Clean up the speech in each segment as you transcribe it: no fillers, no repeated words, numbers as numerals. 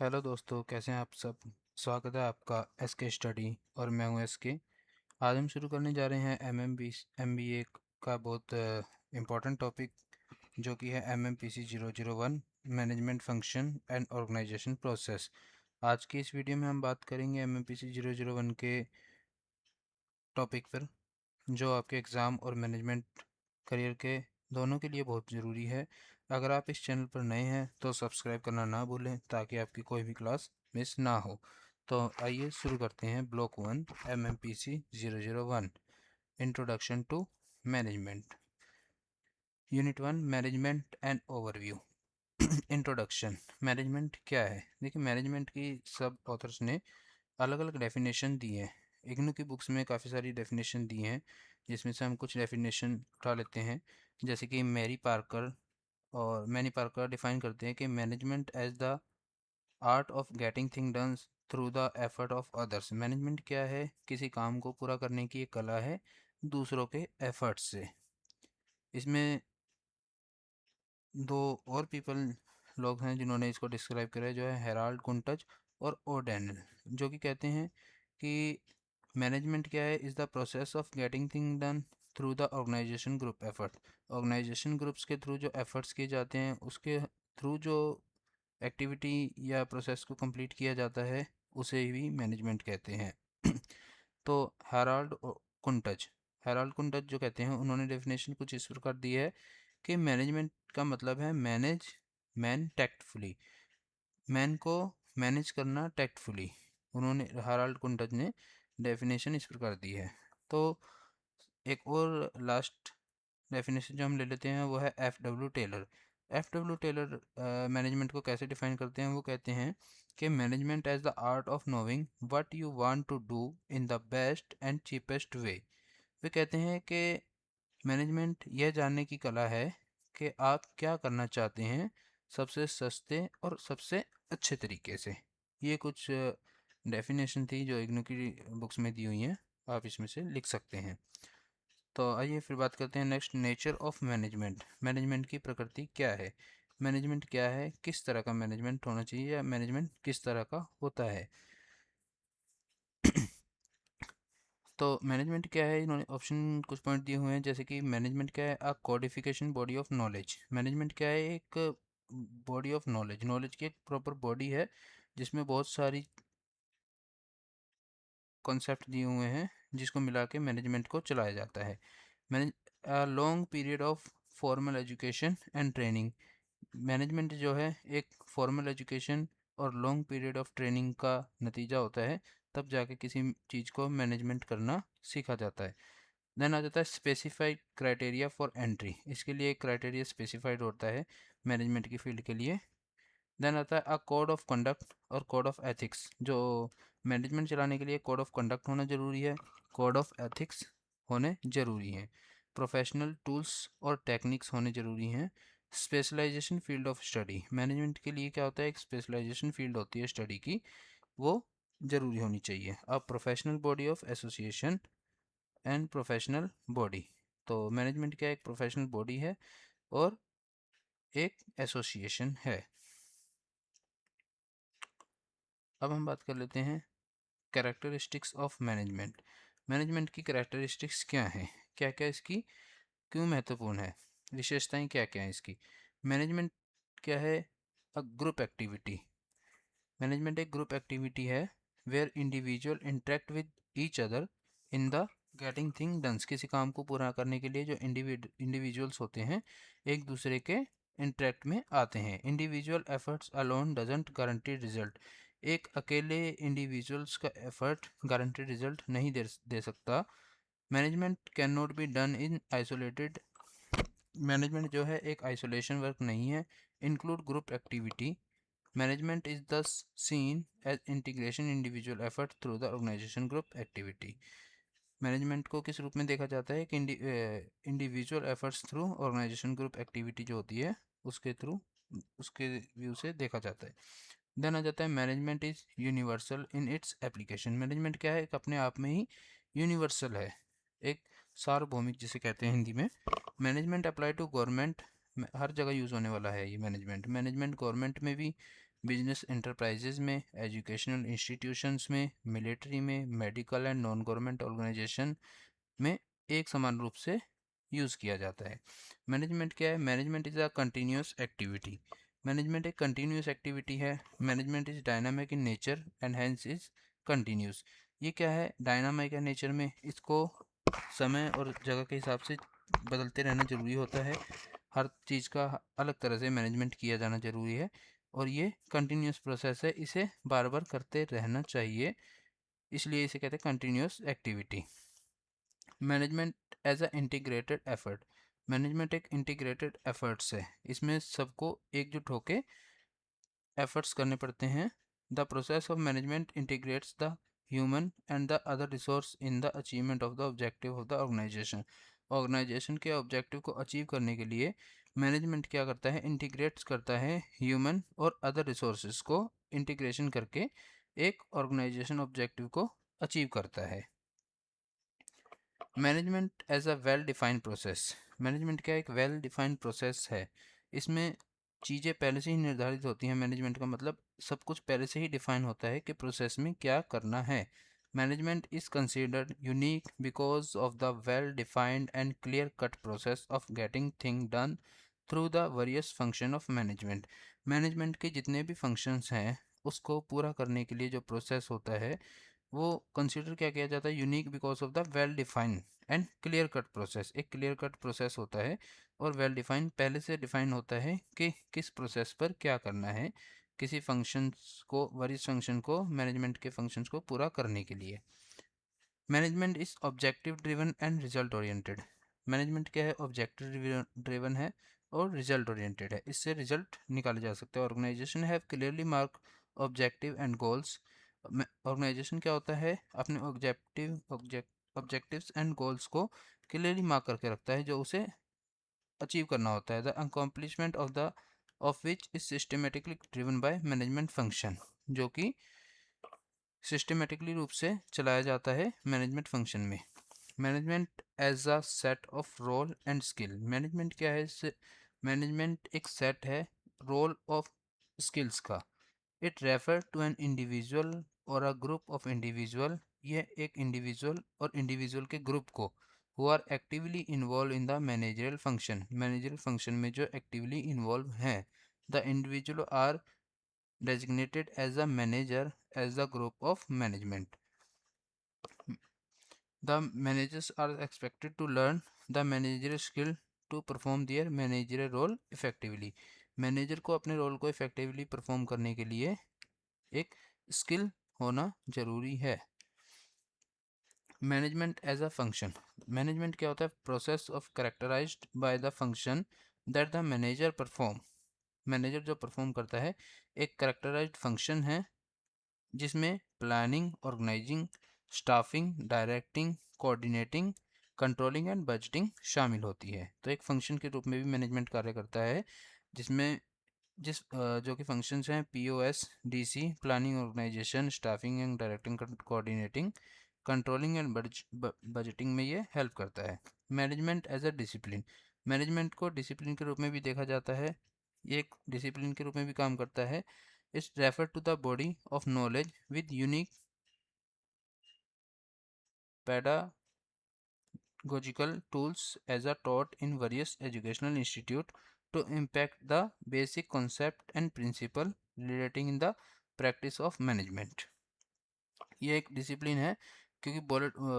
Hello दोस्तों, कैसे हैं आप सब। स्वागत है आपका एसके स्टडी और मैं हूं एसके। आज हम शुरू करने जा रहे हैं एमबीए का बहुत इम्पोर्टेंट टॉपिक, जो कि है MMPC 001 management function and organisation process. आज की इस वीडियो में हम बात करेंगे एमएमपीसी 001 के टॉपिक पर, जो आपके एग्ज़ाम और मैनेजमेंट करियर के दोनों के लिए बहुत ज़रूरी है। अगर आप इस चैनल पर नए हैं तो सब्सक्राइब करना ना भूलें, ताकि आपकी कोई भी क्लास मिस ना हो। तो आइए शुरू करते हैं। Block 1, MMPC 001, introduction to management. Unit 1, management and overview. Introduction. Management क्या है? देखिए, मैनेजमेंट की सब ऑथर्स ने अलग अलग डेफिनेशन दी है। इग्नू की बुक्स में काफ़ी सारी डेफिनेशन दी हैं, जिसमें से हम कुछ डेफिनेशन उठा लेते हैं। जैसे कि मैनी पार्कर डिफाइन करते हैं कि management as the art of getting thing done through the effort of others. Management क्या है? किसी काम को पूरा करने की एक कला है दूसरों के एफर्ट से। इसमें दो और लोग हैं जिन्होंने इसको डिस्क्राइब करा है, जो है हेराल्ड कुंटज और ओडेनल, जो कि कहते हैं कि मैनेजमेंट क्या है? Is the process of getting thing done through the organisation group effort. Organisation groups के थ्रू जो एफर्ट्स किए जाते हैं, उसके थ्रू जो एक्टिविटी या प्रोसेस को कंप्लीट किया जाता है, उसे भी मैनेजमेंट कहते हैं। तो कुंटज हेराल्ड कुंटज जो कहते हैं, उन्होंने डेफिनेशन कुछ इस प्रकार दी है कि मैनेजमेंट का मतलब है मैनेज मैन टैक्टफुली। मैन को मैनेज करना टैक्टफुली। उन्होंने हेराल्ड कुंटज ने डेफिनेशन इस प्रकार दी है। तो एक और लास्ट डेफिनेशन जो हम ले लेते हैं, वो है एफ डब्ल्यू टेलर। मैनेजमेंट को कैसे डिफाइन करते हैं? वो कहते हैं कि management as the art of knowing what you want to do in the best and cheapest way. वे कहते हैं कि मैनेजमेंट यह जानने की कला है कि आप क्या करना चाहते हैं सबसे सस्ते और सबसे अच्छे तरीके से। ये कुछ डेफिनेशन थी जो इग्नू की बुक्स में दी हुई हैं, आप इसमें से लिख सकते हैं। तो आइए फिर बात करते हैं next, nature of management. Management की प्रकृति क्या है? मैनेजमेंट क्या है? किस तरह का मैनेजमेंट होना चाहिए, या मैनेजमेंट किस तरह का होता है? तो मैनेजमेंट क्या है? इन्होंने ऑप्शन कुछ पॉइंट दिए हुए हैं, जैसे कि मैनेजमेंट क्या है? A codification body of knowledge. Management क्या है? एक बॉडी ऑफ नॉलेज। नॉलेज की एक प्रॉपर बॉडी है, जिसमें बहुत सारी कॉन्सेप्ट दिए हुए हैं, जिसको मिला के मैनेजमेंट को चलाया जाता है। Manage long period of formal education and training. Management जो है एक फॉर्मल एजुकेशन और लॉन्ग पीरियड ऑफ ट्रेनिंग का नतीजा होता है, तब जाके किसी चीज़ को मैनेजमेंट करना सीखा जाता है। देन आ जाता है स्पेसिफाइड क्राइटेरिया फॉर एंट्री। इसके लिए एक क्राइटेरिया स्पेसिफाइड होता है मैनेजमेंट की फील्ड के लिए। देन आता है अ कोड ऑफ कंडक्ट और कोड ऑफ एथिक्स। जो मैनेजमेंट चलाने के लिए कोड ऑफ कंडक्ट होना ज़रूरी है, कोड ऑफ एथिक्स होने ज़रूरी हैं। प्रोफेशनल टूल्स और टेक्निक्स होने ज़रूरी हैं। Specialisation field of study. Management के लिए क्या होता है? एक स्पेशलाइजेशन फील्ड होती है स्टडी की, वो ज़रूरी होनी चाहिए। अब professional body of association and professional body. तो मैनेजमेंट क्या? एक प्रोफेशनल बॉडी है और एक एसोसिएशन है। अब हम बात कर लेते हैं कैरेक्टरिस्टिक्स ऑफ मैनेजमेंट। मैनेजमेंट की कैरेक्टरिस्टिक्स क्या हैं? क्या क्या इसकी क्यों महत्वपूर्ण है? विशेषताएं क्या क्या हैं इसकी? मैनेजमेंट क्या है? A group activity. मैनेजमेंट एक ग्रुप एक्टिविटी है where individual interact with each other in the getting thing done. किसी काम को पूरा करने के लिए जो इंडिविजुअल्स होते हैं, एक दूसरे के इंटरेक्ट में आते हैं। Individual efforts alone doesn't guarantee result. एक अकेले इंडिविजुअल्स का एफर्ट गारंटी रिजल्ट नहीं दे सकता। Management can not be done in isolated. Management जो है एक आइसोलेशन वर्क नहीं है। Include group activity. Management is thus seen as integration individual effort through the organisation group activity. Management को किस रूप में देखा जाता है? कि individual efforts through organisation group activity जो होती है, उसके थ्रू, उसके व्यू से देखा जाता है। देन आ जाता है management is universal in its application. Management क्या है? एक अपने आप में ही यूनिवर्सल है, एक सार्वभौमिक जिसे कहते हैं हिंदी में। मैनेजमेंट अप्लाई टू गवर्नमेंट, हर जगह यूज़ होने वाला है ये मैनेजमेंट। मैनेजमेंट गवर्नमेंट में भी बिजनेस एंटरप्राइजेज में, एजुकेशनल इंस्टीट्यूशंस में, मिलिट्री में, medical and non government organisation में एक समान रूप से यूज़ किया जाता है। मैनेजमेंट क्या है? Management is a continuous activity. Management एक कंटिन्यूस एक्टिविटी है। Management is dynamic in nature and hence is continuous. ये क्या है? डायनामिक है नेचर में, इसको समय और जगह के हिसाब से बदलते रहना जरूरी होता है। हर चीज़ का अलग तरह से मैनेजमेंट किया जाना जरूरी है और ये कंटिन्यूस प्रोसेस है, इसे बार बार करते रहना चाहिए, इसलिए इसे कहते हैं continuous activity. Management as a integrated effort. Management एक इंटीग्रेटेड एफर्ट्स है, इसमें सबको एकजुट होकर एफर्ट्स करने पड़ते हैं। The process of management integrates the human and the other resource in the achievement of the objective of the organisation. Organisation के ऑब्जेक्टिव को अचीव करने के लिए मैनेजमेंट क्या करता है? इंटीग्रेट्स करता है ह्यूमन और अदर रिसोर्सेज को इंटीग्रेशन करके एक ऑर्गेनाइजेशन ऑब्जेक्टिव को अचीव करता है। Management as a well defined process. Management क्या एक वेल डिफाइंड प्रोसेस है, इसमें चीज़ें पहले से ही निर्धारित होती हैं। मैनेजमेंट का मतलब सब कुछ पहले से ही डिफाइन होता है कि प्रोसेस में क्या करना है। Management is considered unique because of the well defined and clear cut process of getting thing done through the various function of management. Management के जितने भी फंक्शंस हैं उसको पूरा करने के लिए जो प्रोसेस होता है वो कंसिडर क्या किया जाता है? Unique because of the well defined and clear cut process. एक क्लियर कट प्रोसेस होता है और वेल डिफाइन पहले से डिफाइन होता है कि किस प्रोसेस पर क्या करना है किसी फंक्शंस को, वरियस फंक्शन को, मैनेजमेंट के फंक्शंस को पूरा करने के लिए। Management is objective driven and result oriented. Management क्या है? ऑब्जेक्टिव ड्रिवन है और रिजल्ट ओरिएंटेड है, इससे रिजल्ट निकाले जा सकते हैं। Organisation have clearly mark objective and goals. Organisation क्या होता है? अपने ऑब्जेक्टिव्स एंड गोल्स को क्लियरली मार्क करके रखता है जो उसे अचीव करना होता है। The accomplishment of which is systematically driven by management function, जो कि सिस्टमेटिकली रूप से चलाया जाता है मैनेजमेंट फंक्शन में। Management as a set of role and skill. Management क्या है? मैनेजमेंट एक सेट है रोल ऑफ स्किल्स का। It refer to an individual और अ ग्रुप ऑफ इंडिविजुअल। यह एक इंडिविजुअल और इंडिविजुअल के ग्रुप को who are actively involve in the managerial function. Managerial function में जो एक्टिवली इन्वॉल्व हैं, the individual are designated as a manager as the group of management. The managers are expected to learn the managerial skill to perform their managerial role effectively. Manager को अपने role को effectively perform करने के लिए एक skill होना जरूरी है। Management as a function. Management क्या होता है? Process of characterised by the function that the manager perform. Manager जो परफॉर्म करता है एक कैरेक्टराइज्ड फंक्शन है जिसमें planning, organising, staffing, directing, coordinating, controlling and budgeting शामिल होती है। तो एक फंक्शन के रूप में भी मैनेजमेंट कार्य करता है जिसमें जो कि फंक्शंस हैं POS, DC, planning, organisation, staffing and directing, coordinating, controlling and budgeting में ये हेल्प करता है। Management as a discipline. Management को डिसिप्लिन के रूप में भी देखा जाता है, ये एक डिसिप्लिन के रूप में भी काम करता है। Its refer to the body of knowledge with unique pedagogical tools as are taught in various educational institute to impact the basic concept and principle relating in the practice of management। ये एक discipline है क्योंकि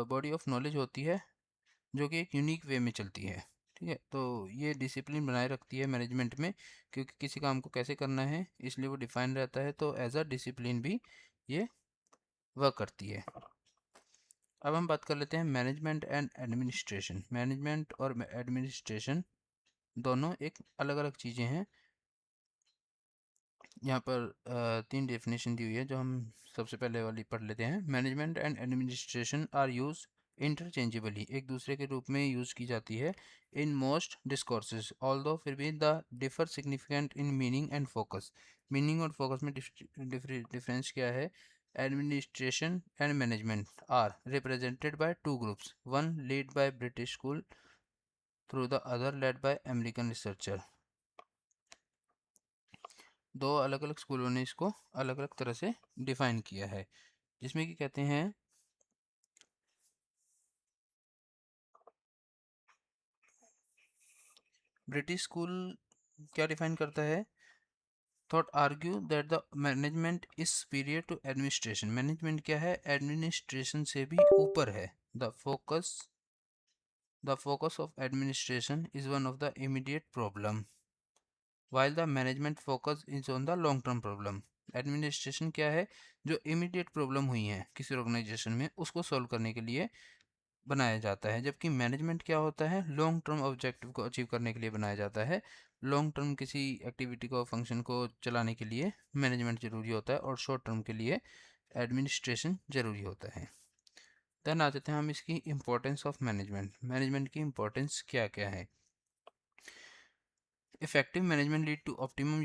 body of knowledge होती है जो कि एक unique way में चलती है। ठीक है, तो ये डिसिप्लिन बनाए रखती है मैनेजमेंट में क्योंकि किसी काम को कैसे करना है इसलिए वो डिफाइन रहता है, तो एज अ डिसिप्लिन भी ये वर्क करती है। अब हम बात कर लेते हैं मैनेजमेंट एंड एडमिनिस्ट्रेशन। मैनेजमेंट और एडमिनिस्ट्रेशन दोनों एक अलग अलग चीज़ें हैं। यहाँ पर तीन डेफिनेशन दी हुई है जो हम सबसे पहले वाली पढ़ लेते हैं। Management and administration are use interchangeably, एक दूसरे के रूप में यूज़ की जाती है इन मोस्ट डिस्कोर्सेज, ऑल्दो फिर भी the differ significant in meaning and focus. Meaning और फोकस में डिफरेंस क्या है? Administration and management are represented by two groups, one lead by British school through the other led by American researcher. दो अलग अलग स्कूलों ने इसको अलग अलग तरह से डिफाइन किया है, जिसमें कि कहते हैं ब्रिटिश स्कूल क्या डिफाइन करता है, thought argue that the management is superior to administration. Management क्या है, एडमिनिस्ट्रेशन से भी ऊपर है। The focus of administration is one of the immediate problem while the management focus is on the long term problem। Administration क्या है, जो immediate problem हुई है किसी ऑर्गेनाइजेशन में उसको सॉल्व करने के लिए बनाया जाता है, जबकि मैनेजमेंट क्या होता है, लॉन्ग टर्म ऑब्जेक्टिव को अचीव करने के लिए बनाया जाता है। लॉन्ग टर्म किसी एक्टिविटी को फंक्शन को चलाने के लिए मैनेजमेंट जरूरी होता है और शॉर्ट टर्म के लिए एडमिनिस्ट्रेशन जरूरी होता है। देन आ जाते हैं हम इसकी इंपॉर्टेंस ऑफ मैनेजमेंट। मैनेजमेंट की इंपॉर्टेंस क्या क्या है। Effective management lead to optimum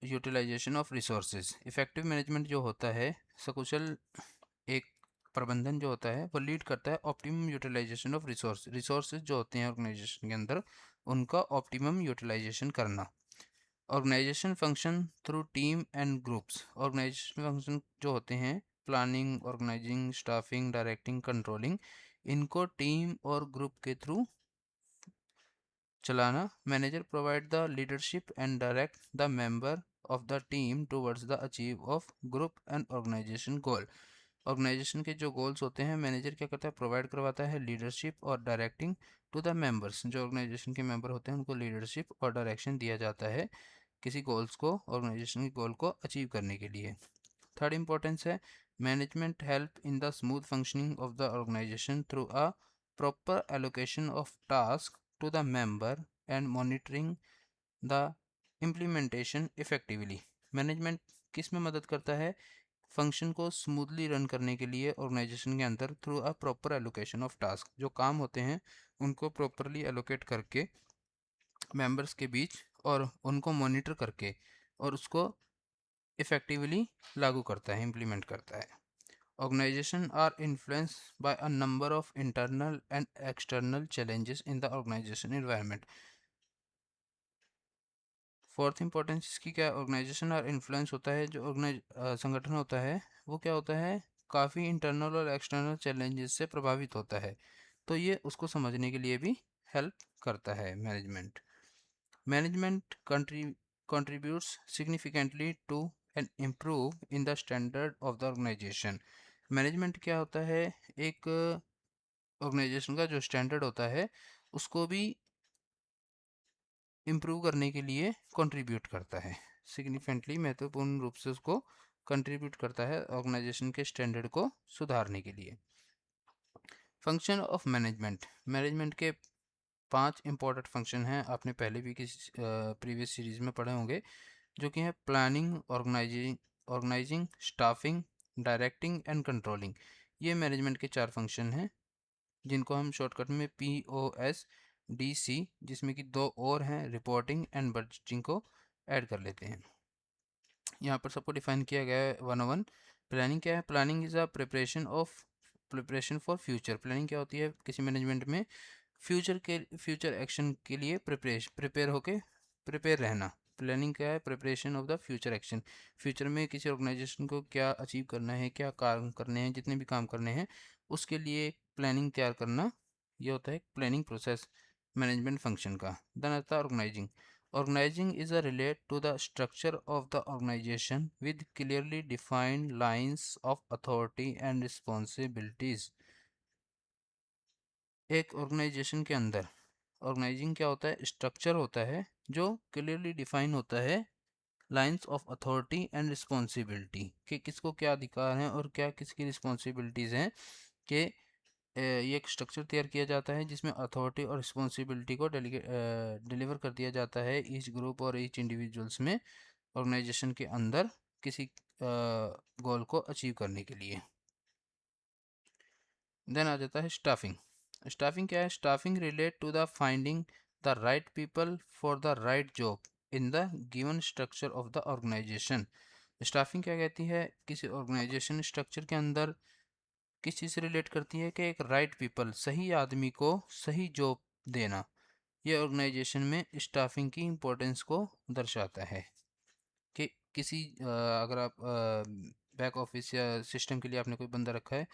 utilisation of resources. Effective management जो होता है, सकुशल एक प्रबंधन जो होता है, वो लीड करता है ऑप्टिमम यूटिलाइजेशन ऑफ रिसोर्सेज जो होते हैं ऑर्गेनाइजेशन के अंदर, उनका ऑप्टिमम यूटिलाइजेशन करना। Organisation function through team and groups. Organisation function जो होते हैं, planning, organising, staffing, directing, controlling, इनको टीम और ग्रुप के थ्रू चलाना। Manager provide the leadership and direct the member of the team towards the achieve of group and organisation goal. Organisation के जो goals होते हैं, मैनेजर क्या करता है, प्रोवाइड करवाता है लीडरशिप और डायरेक्टिंग टू द मेंबर्स। जो ऑर्गेनाइजेशन के मेंबर होते हैं उनको लीडरशिप और डायरेक्शन दिया जाता है किसी गोल्स को, ऑर्गेनाइजेशन के गोल को अचीव करने के लिए। थर्ड इंपॉर्टेंस है, management help in the smooth functioning of the organisation through a proper allocation of task to the member and monitoring the implementation effectively. Management किस में मदद करता है, फंक्शन को स्मूथली रन करने के लिए ऑर्गेनाइजेशन के अंदर through a proper allocation of task. जो काम होते हैं उनको प्रॉपरली एलोकेट करके मेंबर्स के बीच और उनको मॉनिटर करके और उसको इफेक्टिवली लागू करता है, इम्प्लीमेंट करता है। Organisation are influence by a number of internal and external challenges in the organisation environment. Fourth importance इसकी क्या, ऑर्गेनाइजेशन और इन्फ्लुएंस होता है, जो संगठन होता है वो क्या होता है, काफ़ी इंटरनल और एक्सटर्नल चैलेंजेस से प्रभावित होता है, तो ये उसको समझने के लिए भी हेल्प करता है management. Management contributes significantly to and improve in the standard of the organisation. Management क्या होता है, एक ऑर्गेनाइजेशन का जो स्टैंडर्ड होता है उसको भी इम्प्रूव करने के लिए कंट्रीब्यूट करता है। सिग्निफिकेंटली महत्वपूर्ण रूप से उसको कंट्रीब्यूट करता है ऑर्गेनाइजेशन के स्टैंडर्ड को सुधारने के लिए। Function of management. मैनेजमेंट के 5 इंपॉर्टेंट फंक्शन हैं, आपने पहले भी किसी प्रीवियस सीरीज में पढ़े होंगे, जो कि है planning, organising, staffing, directing and controlling. ये मैनेजमेंट के 4 फंक्शन हैं, जिनको हम शॉर्टकट में POSDC, जिसमें कि 2 और हैं, रिपोर्टिंग एंड बजटिंग, को ऐड कर लेते हैं। यहाँ पर सबको डिफाइन किया गया है 101। प्लानिंग क्या है, planning is a preparation for future. Planning क्या होती है किसी मैनेजमेंट में, फ्यूचर एक्शन के लिए प्रिपेयर रहना। प्लानिंग क्या है, preparation of the future action. Future में किसी ऑर्गेनाइजेशन को क्या अचीव करना है, क्या काम करने हैं, जितने भी काम करने हैं उसके लिए प्लानिंग तैयार करना, ये होता है प्लानिंग प्रोसेस मैनेजमेंट फंक्शन का। देन आता है organising. Organizing is a relate to the structure of the organization with clearly defined lines of authority and responsibilities। एक ऑर्गेनाइजेशन के अंदर ऑर्गेनाइजिंग क्या होता है, स्ट्रक्चर होता है जो क्लियरली डिफाइन होता है, lines of authority and responsibility, कि किसको क्या अधिकार हैं और क्या किसकी रिस्पॉन्सिबिलिटीज़ हैं, कि ये एक स्ट्रक्चर तैयार किया जाता है जिसमें अथॉरिटी और रिस्पॉन्सिबिलिटी को डिलीवर कर दिया जाता है ईच ग्रुप और ईच इंडिविजुअल्स में, ऑर्गेनाइजेशन के अंदर किसी गोल को अचीव करने के लिए। देन आ जाता है स्टाफिंग। स्टाफिंग क्या है, staffing relate to the finding the right people for the right job in the given structure of the organisation. Staffing क्या कहती है, किसी ऑर्गेनाइजेशन स्ट्रक्चर के अंदर किस चीज़ से रिलेट करती है, कि एक राइट पीपल, सही आदमी को सही जॉब देना। ये ऑर्गेनाइजेशन में स्टाफिंग की इम्पोर्टेंस को दर्शाता है, किसी अगर आप बैक ऑफिस या सिस्टम के लिए आपने कोई बंदा रखा है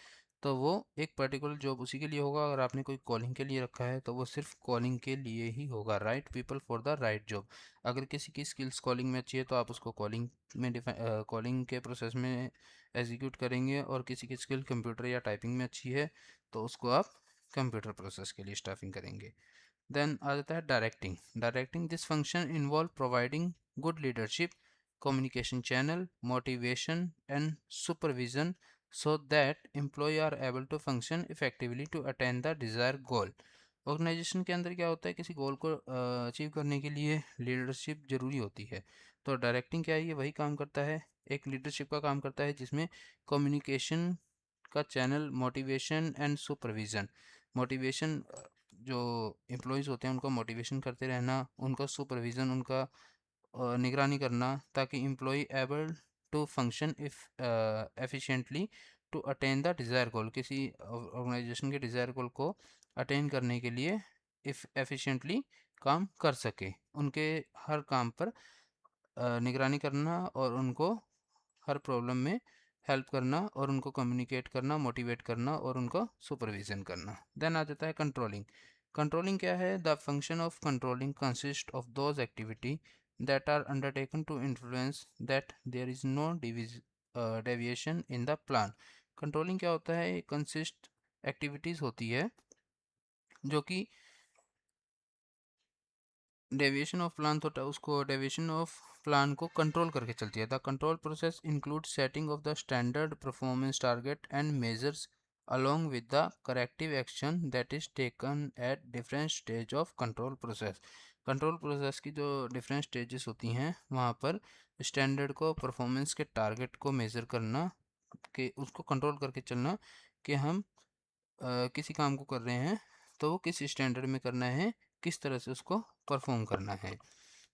तो वो एक पर्टिकुलर जॉब उसी के लिए होगा। अगर आपने कोई कॉलिंग के लिए रखा है तो वो सिर्फ कॉलिंग के लिए ही होगा। Right people for the right job. अगर किसी की स्किल्स कॉलिंग में अच्छी है तो आप उसको कॉलिंग में कॉलिंग के प्रोसेस में एग्जीक्यूट करेंगे, और किसी की स्किल कंप्यूटर या टाइपिंग में अच्छी है तो उसको आप कंप्यूटर प्रोसेस के लिए स्टाफिंग करेंगे। देन आ जाता है directing. Directing this function involve providing good leadership, communication channel, motivation and supervision so that employee are able to function effectively to attain the desired goal। Organisation के अंदर क्या होता है, किसी गोल को अचीव करने के लिए लीडरशिप ज़रूरी होती है। तो डायरेक्टिंग क्या है, ये वही काम करता है, एक लीडरशिप का काम करता है जिसमें कम्युनिकेशन का channel, motivation and supervision. Motivation जो एम्प्लॉयज़ होते हैं उनको मोटिवेशन करते रहना, उनका सुपरविज़न, उनका निगरानी करना, ताकि employ able to function if efficiently to attain the desire goal. किसी ऑर्गेनाइजेशन के डिज़ायर गोल को अटेन करने के लिए इफ एफिशिएंटली काम कर सके, उनके हर काम पर निगरानी करना और उनको हर प्रॉब्लम में हेल्प करना और उनको कम्युनिकेट करना, मोटिवेट करना और उनको सुपरविज़न करना। देन आ जाता है कंट्रोलिंग। कंट्रोलिंग क्या है, the function of controlling consist of those activity that are undertaken to influence that there is no deviation in the plan। Controlling क्या होता है, कंसिस्ट एक्टिविटीज़ होती है जो कि डेविएशन ऑफ प्लान होता है, उसको डेविएशन ऑफ प्लान को कंट्रोल करके चलती है। The control process include setting of the standard performance target and measures along with the corrective action that is taken at different stage of control process। Control process की जो different stages होती हैं वहाँ पर standard को, performance के target को measure करना, कि उसको कंट्रोल करके चलना कि हम किसी काम को कर रहे हैं तो वो किस स्टैंडर्ड में करना है, किस तरह से उसको परफॉर्म करना है।